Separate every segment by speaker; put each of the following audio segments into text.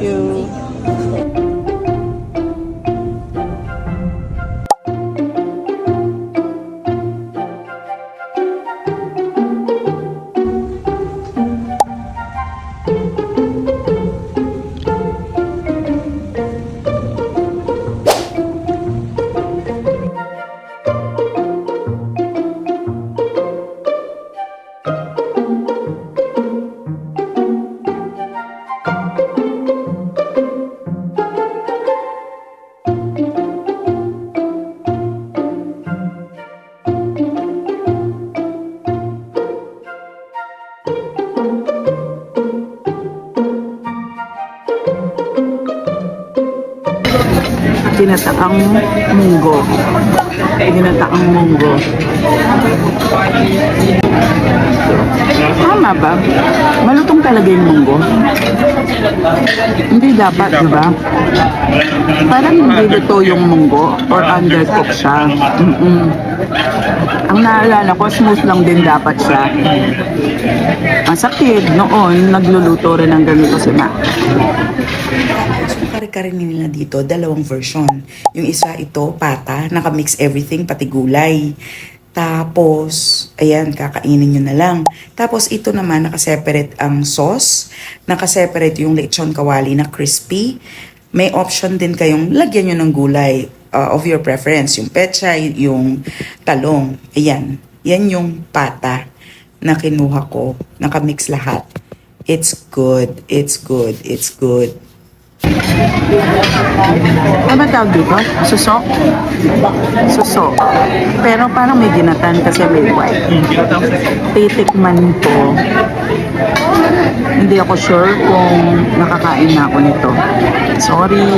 Speaker 1: you. Ginataang munggo. Ginataang munggo. Tama ba? Malutong talaga yung munggo. Hindi dapat, di ba? Parang hindi luto yung munggo or undercook siya. Ang naalala ko, smooth lang din dapat siya. Ang sakit noon, nagluluto rin ng ganito si Ma.
Speaker 2: So, kare-kare nila dito, dalawang version. Yung isa ito, pata, nakamix everything, pati gulay. Tapos, ayan, kakainin nyo na lang. Tapos, ito naman, nakaseparate ang sauce. Nakaseparate yung lechon kawali na crispy. May option din kayong lagyan nyo ng gulay of your preference. Yung pechay, yung talong. Ayan, yan yung pata na kinuha ko. Nakamix lahat. It's good, it's good, it's good.
Speaker 1: Ano ba tawag dito? Susok? Susok. Pero parang may ginatan kasi may white. Titikman ko. Hindi ako sure kung nakakain na ako nito. Sorry.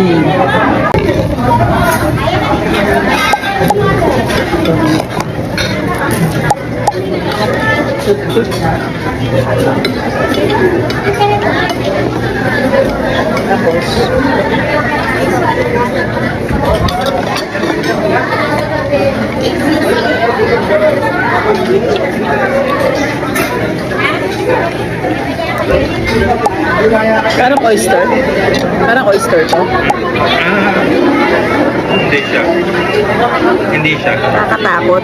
Speaker 1: Parang oyster. Parang oyster to.
Speaker 3: Hindi siya. Hindi siya.
Speaker 1: Nakakatakot.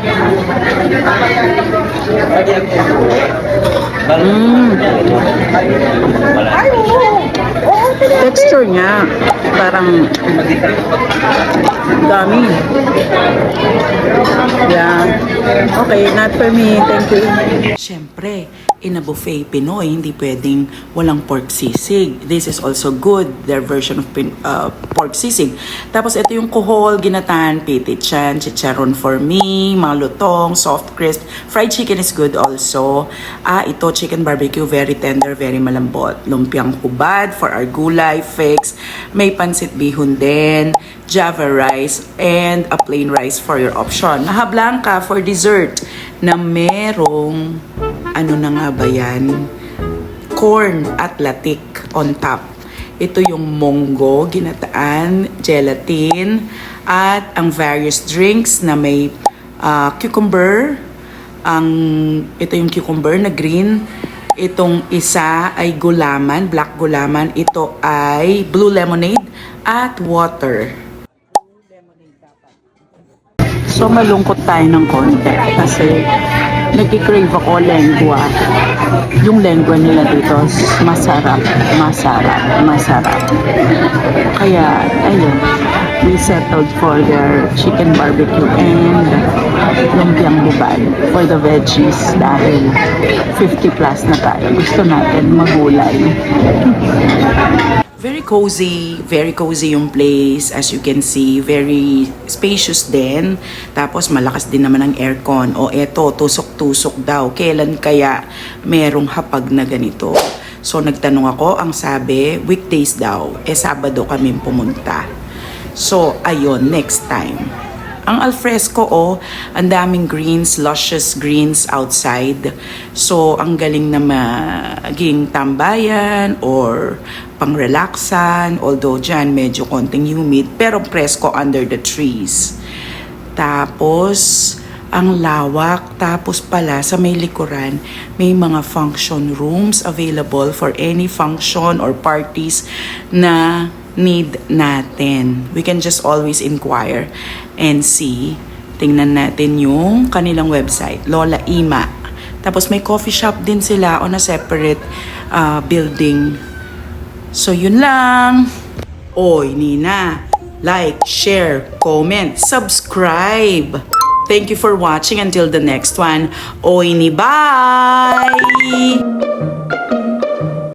Speaker 1: Texture niya parang dami. Yeah. Okay, not for me. Thank you.
Speaker 2: Siyempre, in a buffet Pinoy, hindi pwedeng walang pork sisig. This is also good, their version of pork sisig. Tapos ito yung kuhol, ginatan, pitichan, chicharon for me, mga lutong, soft crisp. Fried chicken is good also. Ito chicken barbecue, very tender, very malambot. Lumpiang hubad for our gulay fix. May pansit bihon din, java rice, and a plain rice for your option. Maha blanca for dessert na merong ano na nga ba yan? Corn at latik on top. Ito yung munggo, ginataan, gelatin, at ang various drinks na may cucumber. Ito yung cucumber na green. Itong isa ay gulaman, black gulaman. Ito ay blue lemonade at water.
Speaker 1: So malungkot tayo ng konti kasi nagki-crave ako lengua. Yung lengua nila dito masarap, masarap, masarap. Kaya ayun, we settled for their chicken barbecue and lumpiang hubad for the veggies dahil 50 plus na tayo. Gusto natin magulay.
Speaker 2: Very cozy yung place. As you can see, very spacious din. Tapos malakas din naman ang aircon. O eto, tusok-tusok daw. Kailan kaya merong hapag na ganito? So nagtanong ako, ang sabi, weekdays daw. Sabado kami pumunta. So ayun, next time. Ang alfresco, ang daming greens, luscious greens outside. So, ang galing na maging tambayan or pang-relaxan. Although dyan, medyo konting humid. Pero presko under the trees. Tapos, Ang lawak. Tapos pala, sa may likuran, may mga function rooms available for any function or parties na need natin. We can just always inquire and see. Tingnan natin yung kanilang website, Lola Ima. Tapos may coffee shop din sila on a separate building. So yun lang. Oy, Nina. Like, share, comment, subscribe. Thank you for watching. Until the next one. Oy, ni bye!